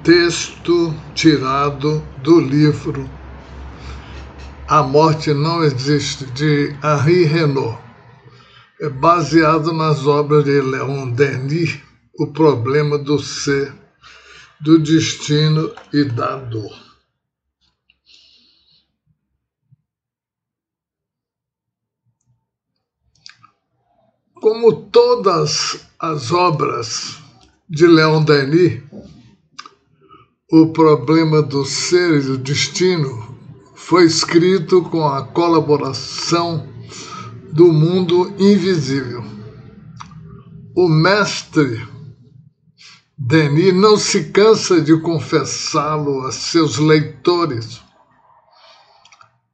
Texto tirado do livro A Morte Não Existe, de Henri Renaud. É baseado nas obras de Leon Denis, O Problema do Ser, do Destino e da Dor. Como todas as obras de Leon Denis, O Problema do Ser e do Destino foi escrito com a colaboração do mundo invisível. O mestre Denis não se cansa de confessá-lo a seus leitores.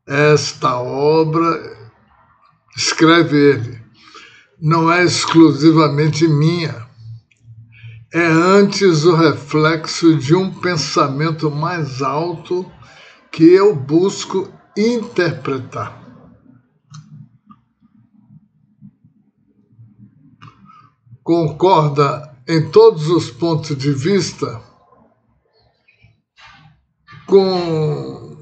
Esta obra, escreve ele, não é exclusivamente minha. É antes o reflexo de um pensamento mais alto que eu busco interpretar. Concorda em todos os pontos de vista com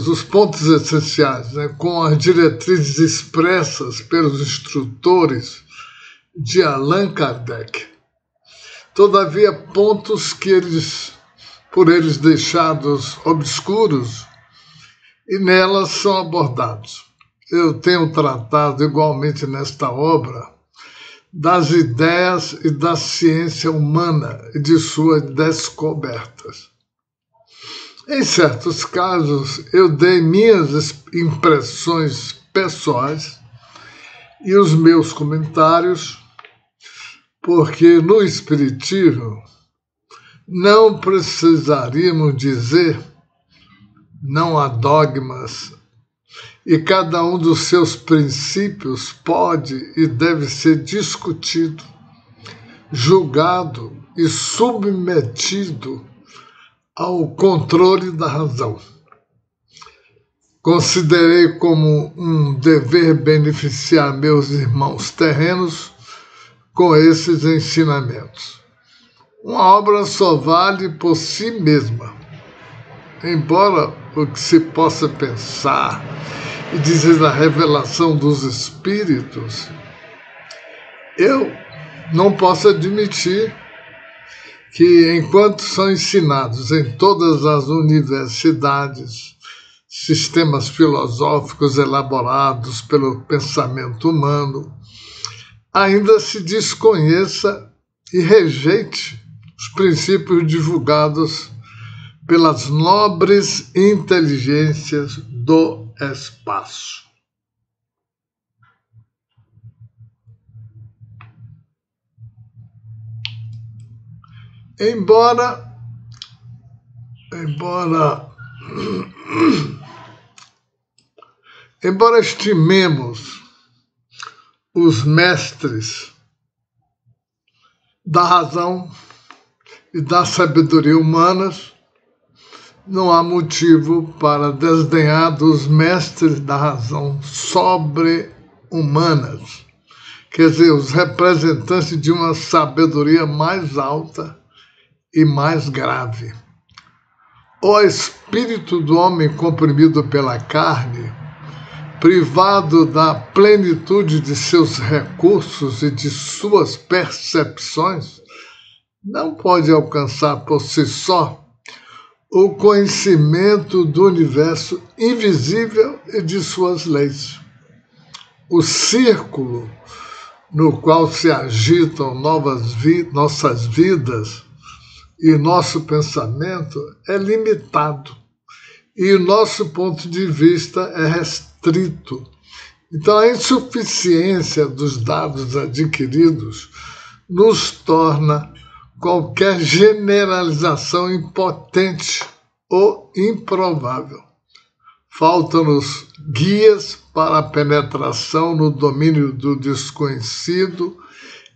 os pontos essenciais, com as diretrizes expressas pelos instrutores de Allan Kardec. Todavia, pontos que por eles deixados obscuros, e nelas são abordados. Eu tenho tratado igualmente nesta obra das ideias e da ciência humana e de suas descobertas. Em certos casos, eu dei minhas impressões pessoais e os meus comentários, porque no Espiritismo não precisaríamos dizer não há dogmas, e cada um dos seus princípios pode e deve ser discutido, julgado e submetido ao controle da razão. Considerei como um dever beneficiar meus irmãos terrenos com esses ensinamentos. Uma obra só vale por si mesma. Embora o que se possa pensar e dizer a revelação dos espíritos, eu não posso admitir que, enquanto são ensinados em todas as universidades, sistemas filosóficos elaborados pelo pensamento humano, ainda se desconheça e rejeite os princípios divulgados pelas nobres inteligências do espaço. Embora estimemos os mestres da razão e da sabedoria humanas, não há motivo para desdenhar dos mestres da razão sobre-humanas, quer dizer, os representantes de uma sabedoria mais alta e mais grave. O espírito do homem comprimido pela carne, privado da plenitude de seus recursos e de suas percepções, não pode alcançar por si só o conhecimento do universo invisível e de suas leis. O círculo no qual se agitam nossas vidas e nosso pensamento é limitado, e o nosso ponto de vista é restrito. Então, a insuficiência dos dados adquiridos nos torna qualquer generalização impotente ou improvável. Faltam-nos guias para a penetração no domínio do desconhecido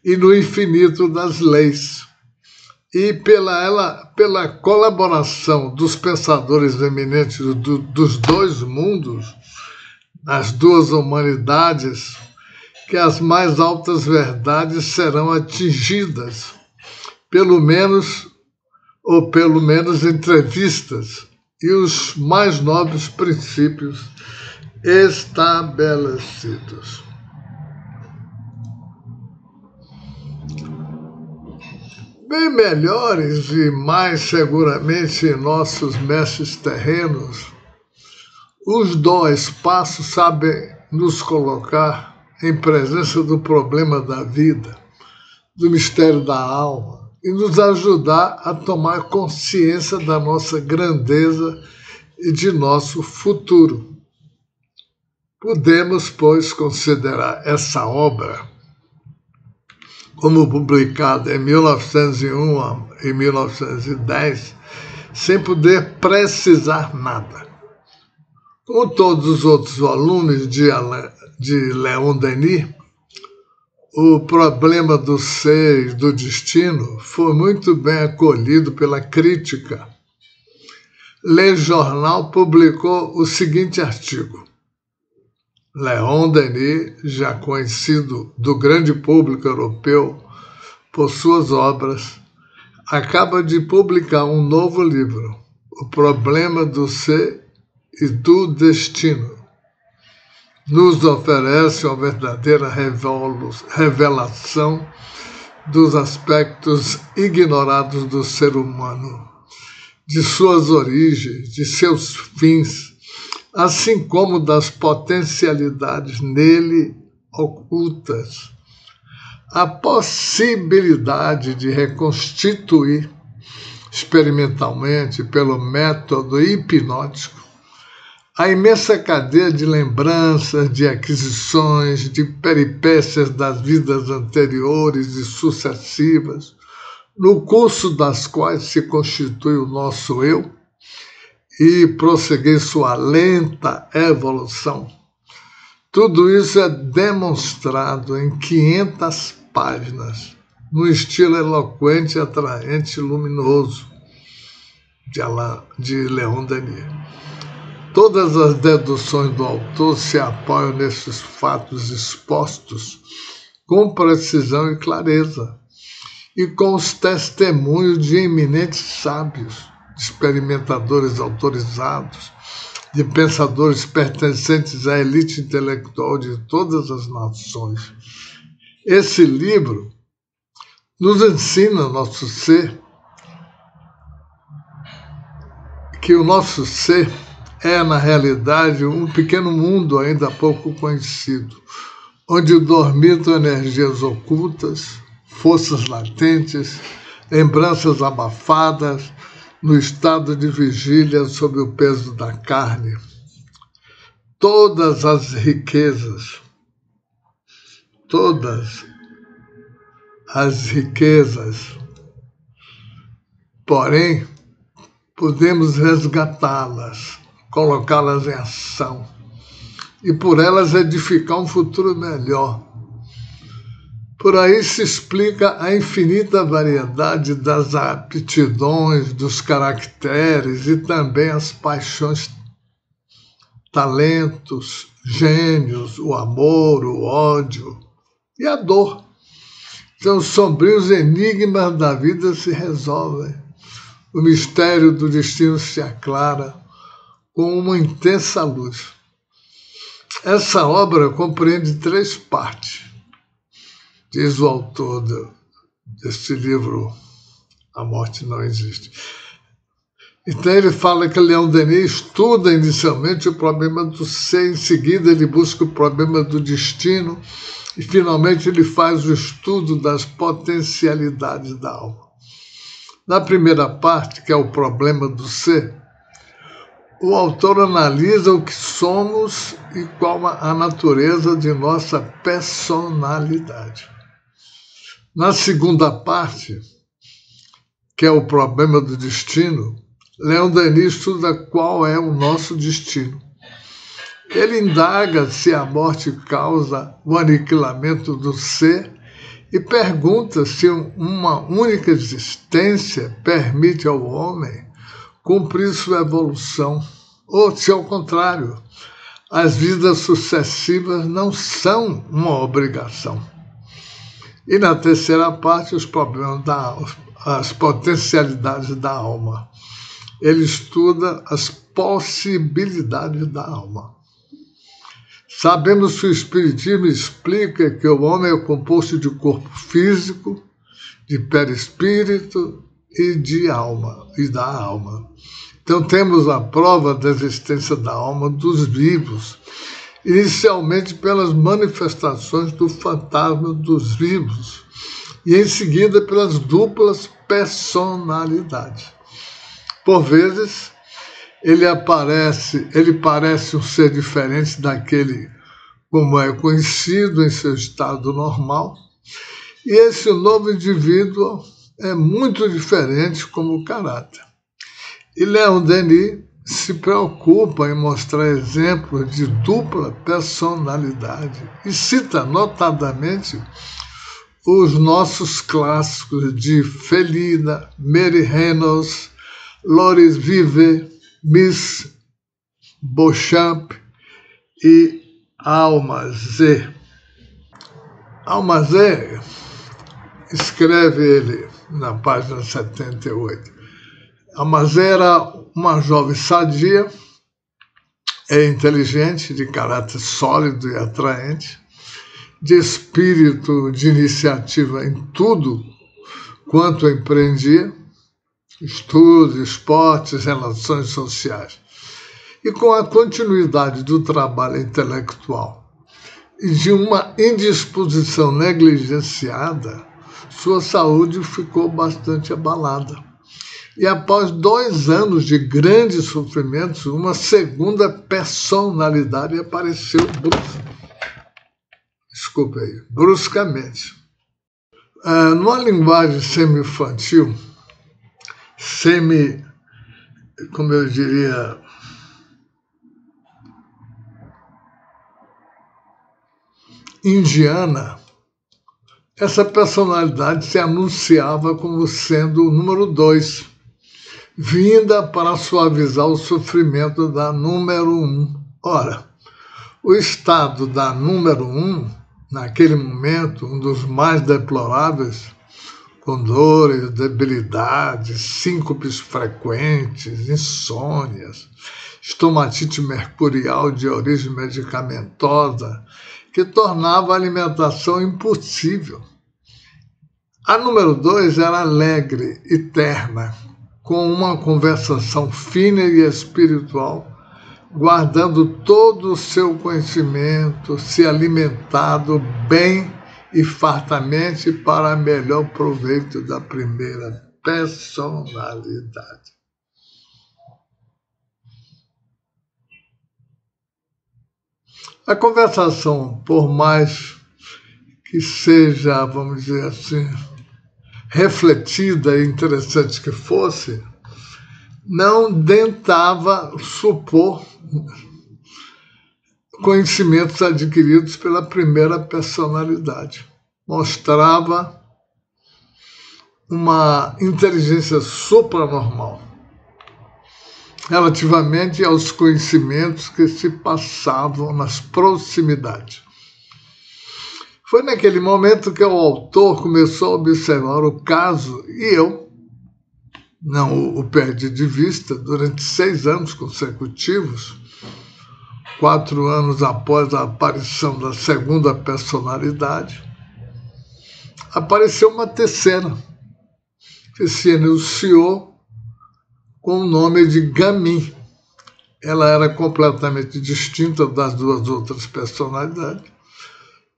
e no infinito das leis. E pela colaboração dos pensadores eminentes dos dois mundos, as duas humanidades, que as mais altas verdades serão atingidas, pelo menos ou pelo menos entrevistas, e os mais nobres princípios estabelecidos. Bem melhores e mais seguramente nossos mestres terrenos, os do espaço sabem nos colocar em presença do problema da vida, do mistério da alma, e nos ajudar a tomar consciência da nossa grandeza e de nosso futuro. Podemos, pois, considerar essa obra como publicada em 1901 e 1910, sem poder precisar nada. Como todos os outros volumes de Leon Denis, o problema do ser e do destino foi muito bem acolhido pela crítica. Le Journal publicou o seguinte artigo: Leon Denis, já conhecido do grande público europeu por suas obras, acaba de publicar um novo livro, O Problema do Ser e do Destino. Nos oferece uma verdadeira revelação dos aspectos ignorados do ser humano, de suas origens, de seus fins, assim como das potencialidades nele ocultas. A possibilidade de reconstituir experimentalmente, pelo método hipnótico, a imensa cadeia de lembranças, de aquisições, de peripécias das vidas anteriores e sucessivas, no curso das quais se constitui o nosso eu, e prosseguir sua lenta evolução. Tudo isso é demonstrado em 500 páginas, num estilo eloquente, atraente e luminoso de Leon Denis. Todas as deduções do autor se apoiam nesses fatos expostos com precisão e clareza, e com os testemunhos de eminentes sábios, de experimentadores autorizados, de pensadores pertencentes à elite intelectual de todas as nações. Esse livro nos ensina nosso ser, que o nosso ser é, na realidade, um pequeno mundo ainda pouco conhecido, onde dormitam energias ocultas, forças latentes, lembranças abafadas, no estado de vigília sob o peso da carne. Todas as riquezas, porém, podemos resgatá-las, colocá-las em ação e por elas edificar um futuro melhor. Por aí se explica a infinita variedade das aptidões, dos caracteres e também as paixões, talentos, gênios, o amor, o ódio e a dor. Então, os sombrios enigmas da vida se resolvem. O mistério do destino se aclara com uma intensa luz. Essa obra compreende 3 partes. Diz o autor deste livro, A Morte Não Existe. Então ele fala que Leon Denis estuda inicialmente o problema do ser, em seguida ele busca o problema do destino e finalmente ele faz o estudo das potencialidades da alma. Na primeira parte, que é o problema do ser, o autor analisa o que somos e qual a natureza de nossa personalidade. Na segunda parte, que é o problema do destino, Leon Denis estuda qual é o nosso destino. Ele indaga se a morte causa o aniquilamento do ser e pergunta se uma única existência permite ao homem cumprir sua evolução, ou se, ao contrário, as vidas sucessivas não são uma obrigação. E na terceira parte, os problemas da as potencialidades da alma. Ele estuda as possibilidades da alma. Sabemos que o Espiritismo explica que o homem é composto de corpo físico, de perispírito e de alma, e da alma. Então temos a prova da existência da alma dos vivos, inicialmente pelas manifestações do fantasma dos vivos, e em seguida pelas duplas personalidades. Por vezes, ele parece um ser diferente daquele como é conhecido em seu estado normal, e esse novo indivíduo é muito diferente como caráter. E Leon Denis se preocupa em mostrar exemplos de dupla personalidade e cita notadamente os nossos clássicos de Felina, Mary Reynolds, Loris Vive, Miss Beauchamp e Almazé. Almazé, escreve ele na página 78, Almazé era uma jovem sadia, inteligente, de caráter sólido e atraente, de espírito de iniciativa em tudo quanto empreendia, estudos, esportes, relações sociais, e com a continuidade do trabalho intelectual e de uma indisposição negligenciada, sua saúde ficou bastante abalada. E após 2 anos de grandes sofrimentos, uma segunda personalidade apareceu bruscamente. Numa linguagem semi-infantil, como eu diria, indiana, essa personalidade se anunciava como sendo o número 2, vinda para suavizar o sofrimento da número 1. Ora, o estado da número 1, naquele momento, um dos mais deploráveis, com dores, debilidades, síncopes frequentes, insônias, estomatite mercurial de origem medicamentosa, que tornava a alimentação impossível. A número 2 era alegre e terna, com uma conversação fina e espiritual, guardando todo o seu conhecimento, se alimentado bem e fartamente para melhor proveito da primeira personalidade. A conversação, por mais que seja, vamos dizer assim, refletida e interessante que fosse, não tentava supor conhecimentos adquiridos pela primeira personalidade. Mostrava uma inteligência supranormal relativamente aos conhecimentos que se passavam nas proximidades. Foi naquele momento que o autor começou a observar o caso e eu não o perdi de vista durante 6 anos consecutivos, 4 anos após a aparição da segunda personalidade, apareceu uma terceira, que se anunciou com o nome de Gamin. Ela era completamente distinta das 2 outras personalidades,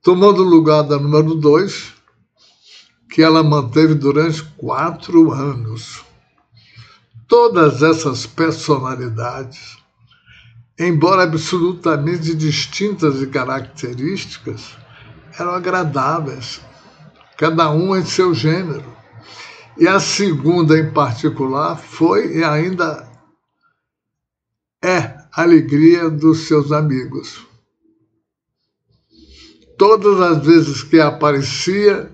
tomando o lugar da número 2, que ela manteve durante 4 anos. Todas essas personalidades, embora absolutamente distintas de características, eram agradáveis, cada uma em seu gênero. E a segunda, em particular, foi e ainda é a alegria dos seus amigos. Todas as vezes que aparecia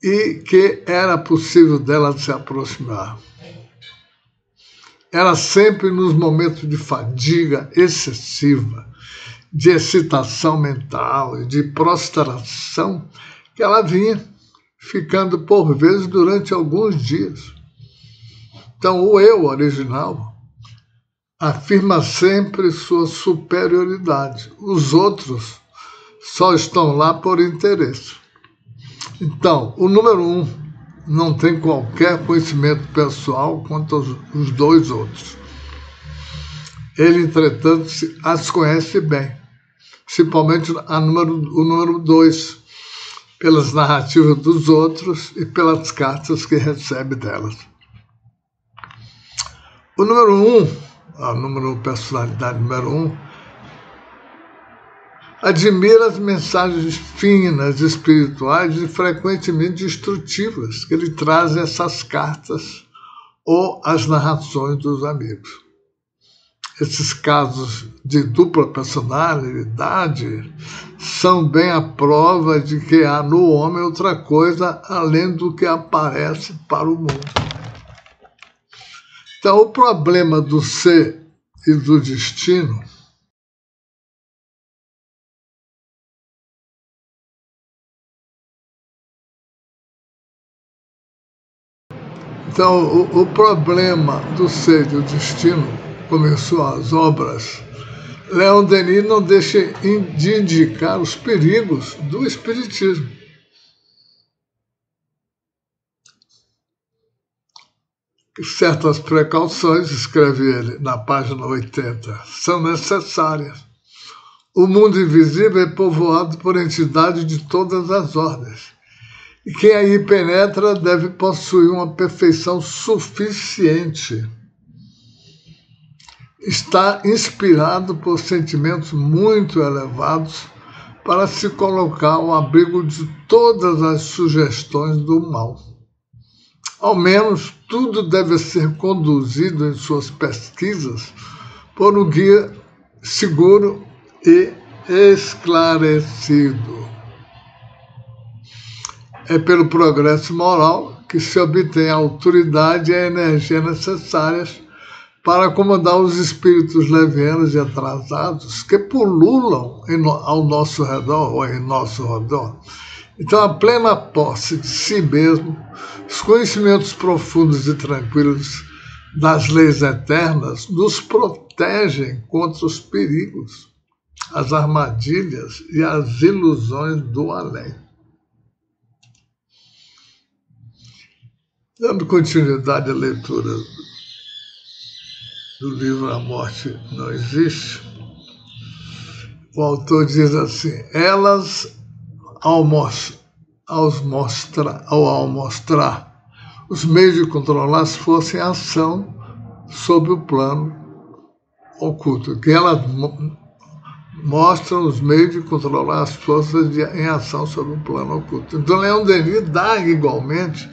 e que era possível dela se aproximar. Era sempre nos momentos de fadiga excessiva, de excitação mental e de prostração que ela vinha ficando por vezes durante alguns dias. Então, o eu original afirma sempre sua superioridade. Os outros só estão lá por interesse. Então, o número 1 não tem qualquer conhecimento pessoal quanto aos dois outros. Ele, entretanto, as conhece bem, principalmente o número 2, pelas narrativas dos outros e pelas cartas que recebe delas. O número 1, personalidade número 1, admira as mensagens finas, espirituais e frequentemente destrutivas que lhe trazem essas cartas ou as narrações dos amigos. Esses casos de dupla personalidade são bem a prova de que há no homem outra coisa além do que aparece para o mundo. Então, o problema do ser e do destino Então, o problema do ser e do destino, começou as obras, Leon Denis não deixa de indicar os perigos do espiritismo. Certas precauções, escreve ele na página 80, são necessárias. O mundo invisível é povoado por entidades de todas as ordens. E quem aí penetra deve possuir uma perfeição suficiente. Está inspirado por sentimentos muito elevados para se colocar ao abrigo de todas as sugestões do mal. Ao menos tudo deve ser conduzido em suas pesquisas por um guia seguro e esclarecido. É pelo progresso moral que se obtém a autoridade e a energia necessárias para acomodar os espíritos levianos e atrasados que pululam ao nosso redor ou em nosso redor. Então, a plena posse de si mesmo, os conhecimentos profundos e tranquilos das leis eternas nos protegem contra os perigos, as armadilhas e as ilusões do além. Dando continuidade à leitura do livro A Morte Não Existe, o autor diz assim: elas, ao mostrar os meios de controlar as forças em ação sobre o plano oculto, que elas mostram os meios de controlar as forças em ação sobre o plano oculto. Então, Leon Denis dá igualmente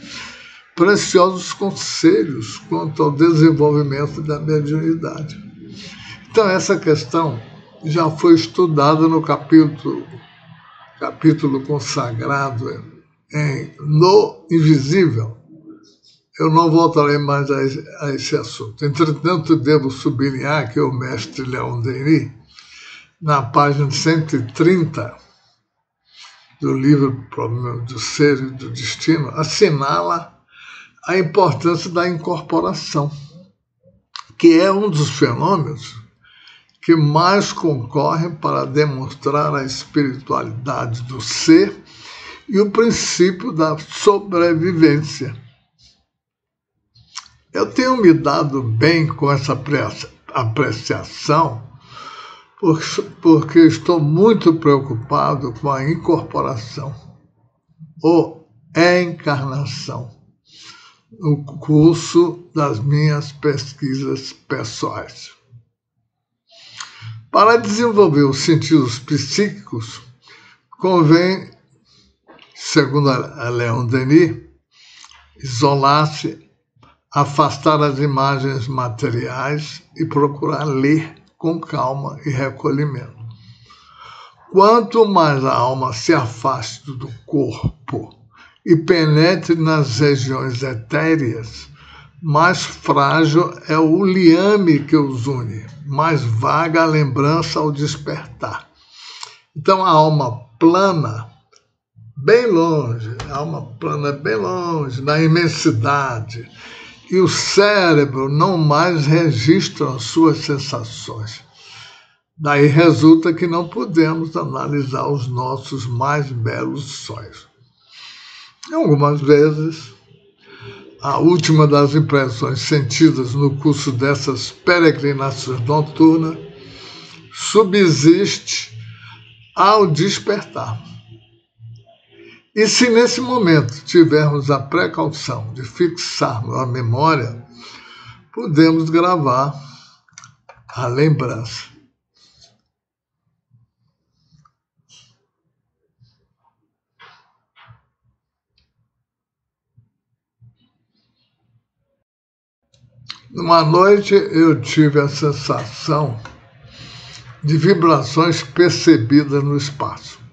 preciosos conselhos quanto ao desenvolvimento da mediunidade. Então, essa questão já foi estudada no capítulo consagrado No Invisível. Eu não voltarei mais a esse assunto. Entretanto, devo sublinhar que o mestre Leon Denis, na página 130 do livro Problema do Ser e do Destino, assinala a importância da incorporação, que é um dos fenômenos que mais concorrem para demonstrar a espiritualidade do ser e o princípio da sobrevivência. Eu tenho me dado bem com essa apreciação porque estou muito preocupado com a incorporação ou encarnação no curso das minhas pesquisas pessoais. Para desenvolver os sentidos psíquicos, convém, segundo a Leon Denis, isolar-se, afastar as imagens materiais e procurar ler com calma e recolhimento. Quanto mais a alma se afaste do corpo e penetre nas regiões etéreas, mais frágil é o liame que os une, mais vaga a lembrança ao despertar. Então, a alma plana bem longe, a alma plana é bem longe, na imensidade, e o cérebro não mais registra as suas sensações. Daí resulta que não podemos analisar os nossos mais belos sonhos. Algumas vezes, a última das impressões sentidas no curso dessas peregrinações noturnas subsiste ao despertar. E se nesse momento tivermos a precaução de fixarmos a memória, podemos gravar a lembrança. Numa noite eu tive a sensação de vibrações percebidas no espaço.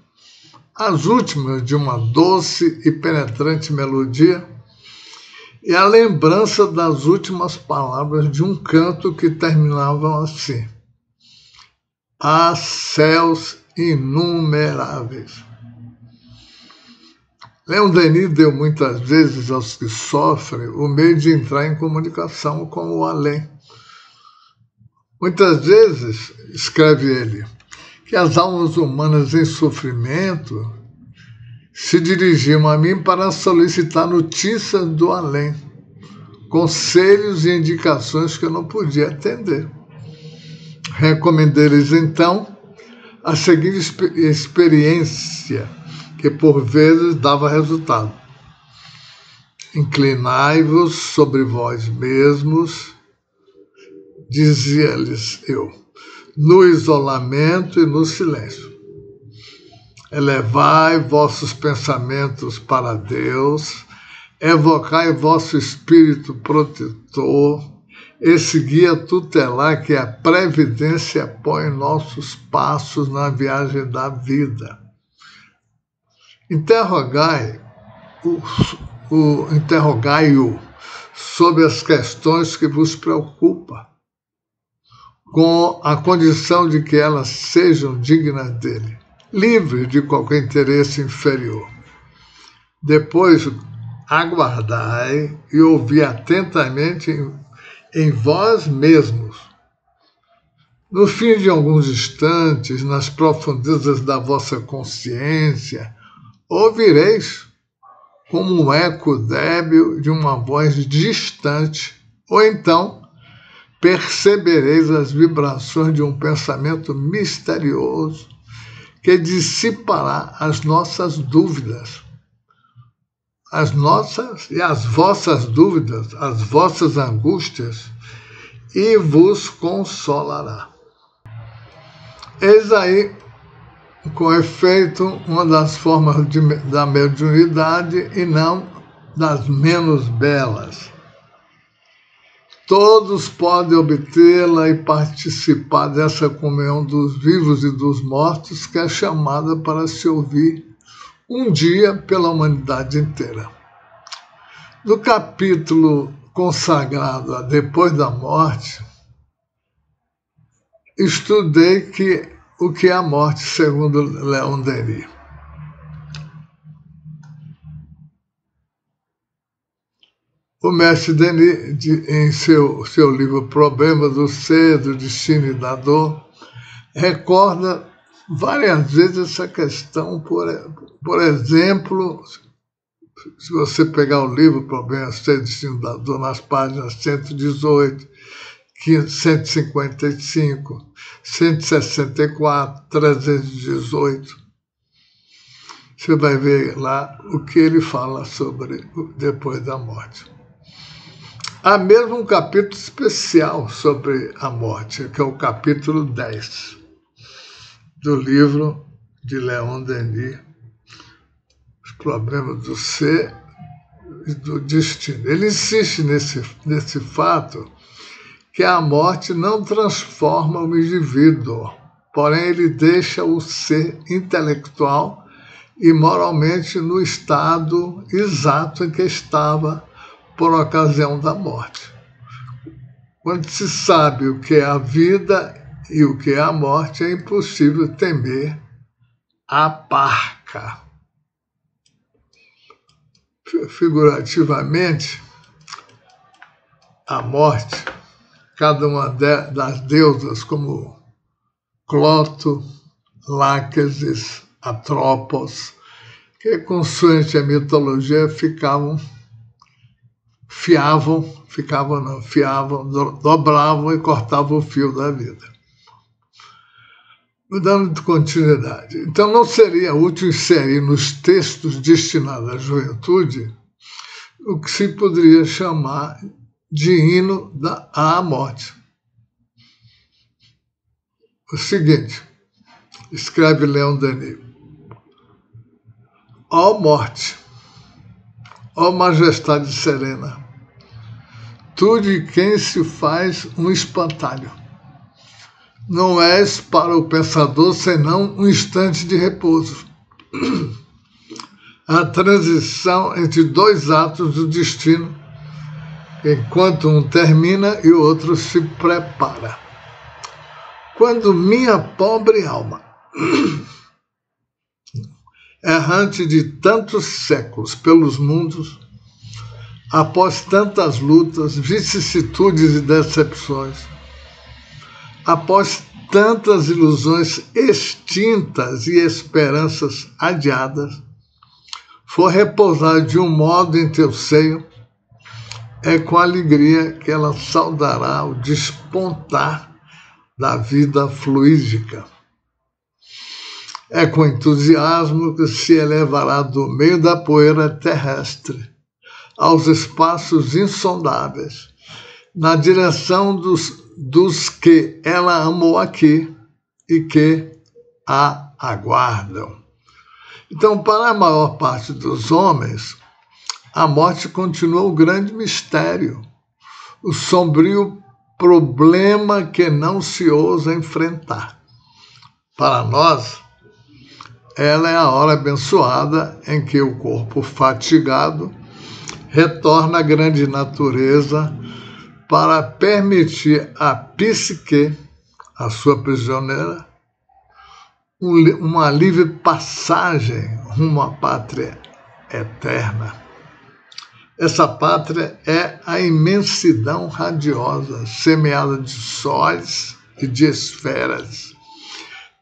As últimas de uma doce e penetrante melodia e a lembrança das últimas palavras de um canto que terminavam assim: há céus inumeráveis. Leon Denis deu muitas vezes aos que sofrem o meio de entrar em comunicação com o além. Muitas vezes, escreve ele, que as almas humanas em sofrimento se dirigiam a mim para solicitar notícias do além, conselhos e indicações que eu não podia atender. Recomendei-lhes, então, a seguinte experiência, que por vezes dava resultado. Inclinai-vos sobre vós mesmos, dizia-lhes eu, no isolamento e no silêncio. Elevai vossos pensamentos para Deus, evocai vosso espírito protetor, esse guia tutelar que a previdência põe nossos passos na viagem da vida. Interrogai-o sobre as questões que vos preocupam, com a condição de que elas sejam dignas dele, livres de qualquer interesse inferior. Depois, aguardai e ouvi atentamente em vós mesmos. No fim de alguns instantes, nas profundezas da vossa consciência, ouvireis como um eco débil de uma voz distante, ou então percebereis as vibrações de um pensamento misterioso que dissipará as nossas dúvidas, as nossas e as vossas dúvidas, as vossas angústias, e vos consolará. Eis aí, com efeito, uma das formas da mediunidade e não das menos belas. Todos podem obtê-la e participar dessa comunhão dos vivos e dos mortos, que é chamada para se ouvir um dia pela humanidade inteira. No capítulo consagrado a Depois da Morte, estudei o que é a morte, segundo Leon Denis. O mestre Denis, em seu livro Problema do Ser, do Destino e da Dor, recorda várias vezes essa questão. Por exemplo, se você pegar o livro Problema do Ser, do Destino e da Dor, nas páginas 118, 155, 164, 318, você vai ver lá o que ele fala sobre depois da morte. Há mesmo um capítulo especial sobre a morte, que é o capítulo 10 do livro de Leon Denis, Os Problemas do Ser e do Destino. Ele insiste nesse fato que a morte não transforma o indivíduo, porém ele deixa o ser intelectual e moralmente no estado exato em que estava por ocasião da morte. Quando se sabe o que é a vida e o que é a morte, é impossível temer a parca. figurativamente, a morte, cada uma das deusas, como Cloto, Láquesis, Atropos, que, consoante a mitologia, dobravam e cortavam o fio da vida. Dando continuidade. Então, não seria útil inserir nos textos destinados à juventude o que se poderia chamar de hino à morte. O seguinte, escreve Leon Denis: ó morte, ó majestade serena, tu de quem se faz um espantalho, não és para o pensador senão um instante de repouso, a transição entre dois atos do destino, enquanto um termina e o outro se prepara. Quando minha pobre alma, errante de tantos séculos pelos mundos, após tantas lutas, vicissitudes e decepções, após tantas ilusões extintas e esperanças adiadas, for repousar de um modo em teu seio, é com alegria que ela saudará o despontar da vida fluídica. É com entusiasmo que se elevará do meio da poeira terrestre aos espaços insondáveis, na direção dos que ela amou aqui e que a aguardam. Então, para a maior parte dos homens, a morte continua o grande mistério, o sombrio problema que não se ousa enfrentar. Para nós, ela é a hora abençoada em que o corpo fatigado retorna à grande natureza para permitir à psique, a sua prisioneira, uma livre passagem rumo à pátria eterna. Essa pátria é a imensidão radiosa, semeada de sóis e de esferas.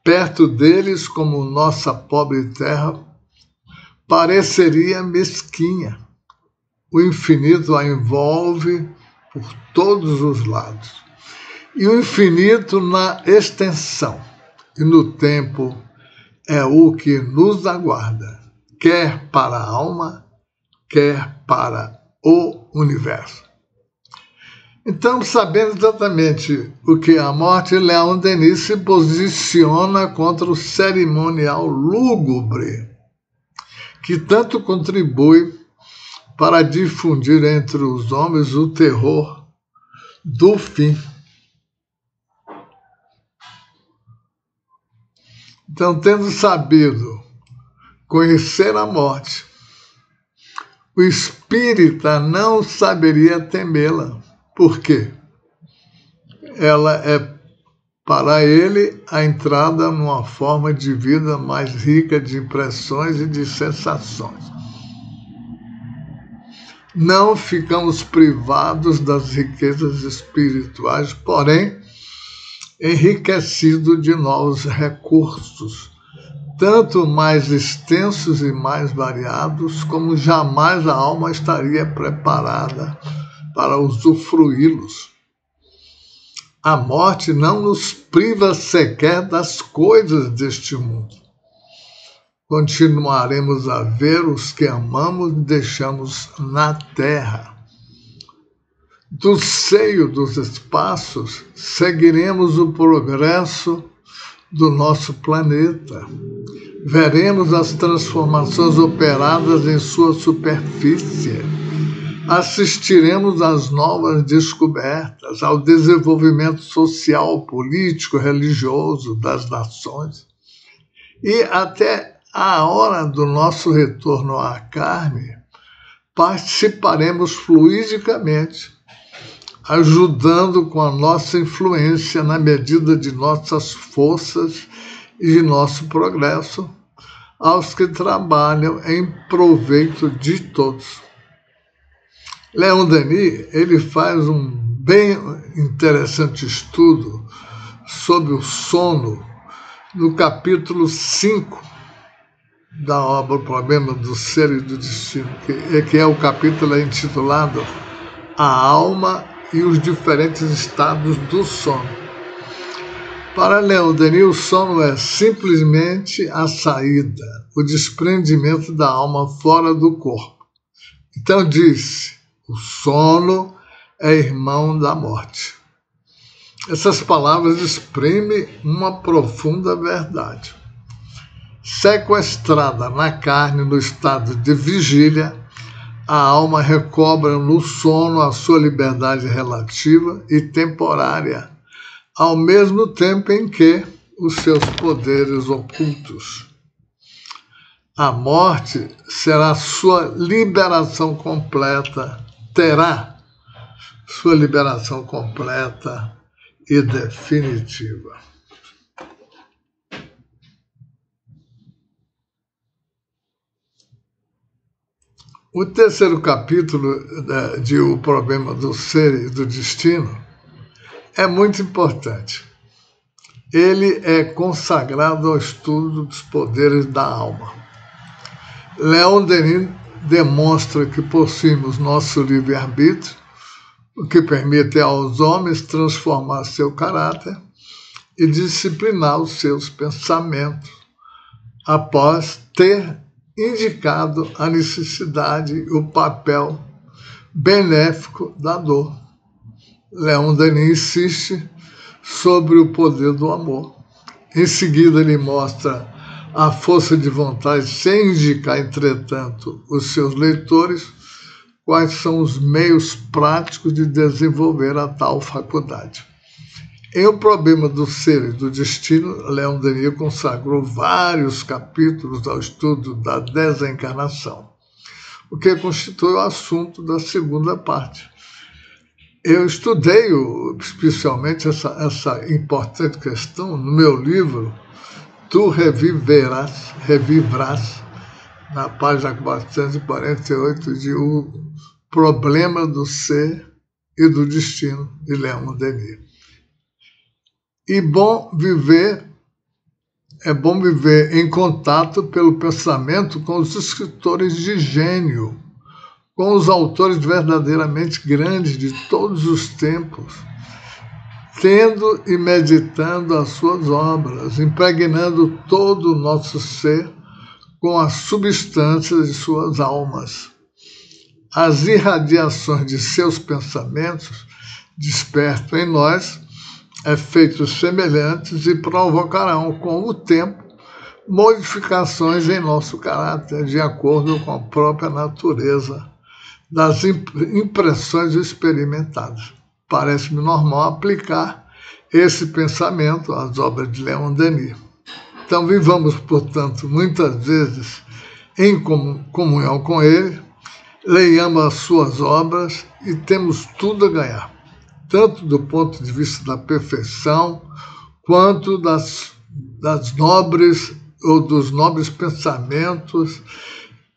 Perto deles, como nossa pobre terra, pareceria mesquinha. O infinito a envolve por todos os lados. E o infinito na extensão e no tempo é o que nos aguarda, quer para a alma, quer para o universo. Então, sabendo exatamente o que é a morte, Leon Denis se posiciona contra o cerimonial lúgubre, que tanto contribui para difundir entre os homens o terror do fim. Então, tendo sabido conhecer a morte, o espírita não saberia temê-la. Por quê? Ela é, para ele, a entrada numa forma de vida mais rica de impressões e de sensações. Não ficamos privados das riquezas espirituais, porém, enriquecidos de novos recursos, tanto mais extensos e mais variados, como jamais a alma estaria preparada para usufruí-los. A morte não nos priva sequer das coisas deste mundo. Continuaremos a ver os que amamos e deixamos na terra. Do seio dos espaços, seguiremos o progresso do nosso planeta. Veremos as transformações operadas em sua superfície. Assistiremos às novas descobertas, ao desenvolvimento social, político, religioso das nações. E até a hora do nosso retorno à carne, participaremos fluidicamente, ajudando com a nossa influência na medida de nossas forças e de nosso progresso, aos que trabalham em proveito de todos. Leon Denis, ele faz um bem interessante estudo sobre o sono no capítulo 5 da obra O Problema do Ser e do Destino, que é o capítulo intitulado A Alma e os Diferentes Estados do Sono. Para Leon Denis, o sono é simplesmente a saída, o desprendimento da alma fora do corpo. Então disse, o sono é irmão da morte. Essas palavras exprimem uma profunda verdade. Sequestrada na carne no estado de vigília, a alma recobra no sono a sua liberdade relativa e temporária, ao mesmo tempo em que os seus poderes ocultos. A morte será sua liberação completa, terá sua liberação completa e definitiva. O terceiro capítulo de O Problema do Ser e do Destino é muito importante. Ele é consagrado ao estudo dos poderes da alma. Leon Denis demonstra que possuímos nosso livre-arbítrio, o que permite aos homens transformar seu caráter e disciplinar os seus pensamentos, após ter indicado a necessidade e o papel benéfico da dor. Leon Denis insiste sobre o poder do amor. Em seguida, ele mostra a força de vontade, sem indicar, entretanto, os seus leitores quais são os meios práticos de desenvolver a tal faculdade. Em O Problema do Ser e do Destino, Leon Denis consagrou vários capítulos ao estudo da desencarnação, o que constitui o assunto da segunda parte. Eu estudei especialmente essa importante questão no meu livro Tu Reviverás, na página 448 de O Problema do Ser e do Destino, de Leon Denis. É bom viver em contato pelo pensamento com os escritores de gênio, com os autores verdadeiramente grandes de todos os tempos, tendo e meditando as suas obras, impregnando todo o nosso ser com a substância de suas almas. As irradiações de seus pensamentos despertam em nós efeitos semelhantes e provocarão, com o tempo, modificações em nosso caráter, de acordo com a própria natureza das impressões experimentadas. Parece-me normal aplicar esse pensamento às obras de Leon Denis. Então, vivamos, portanto, muitas vezes em comunhão com ele, leiamos as suas obras e temos tudo a ganhar, tanto do ponto de vista da perfeição, quanto das nobres ou dos nobres pensamentos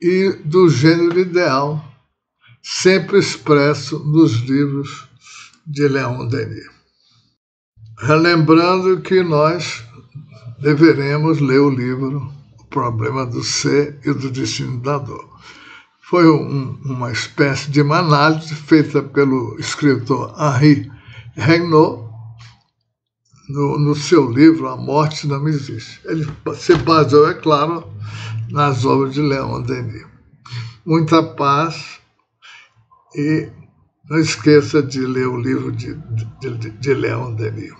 e do gênero ideal, sempre expresso nos livros de Leon Denis. Relembrando que nós deveremos ler o livro O Problema do Ser e do Destino da Dor. Foi uma espécie de uma análise feita pelo escritor Henri Regnault no seu livro A Morte Não Existe. Ele se baseou, é claro, nas obras de Leon Denis. Muita paz e não esqueça de ler o livro de Leon Denis.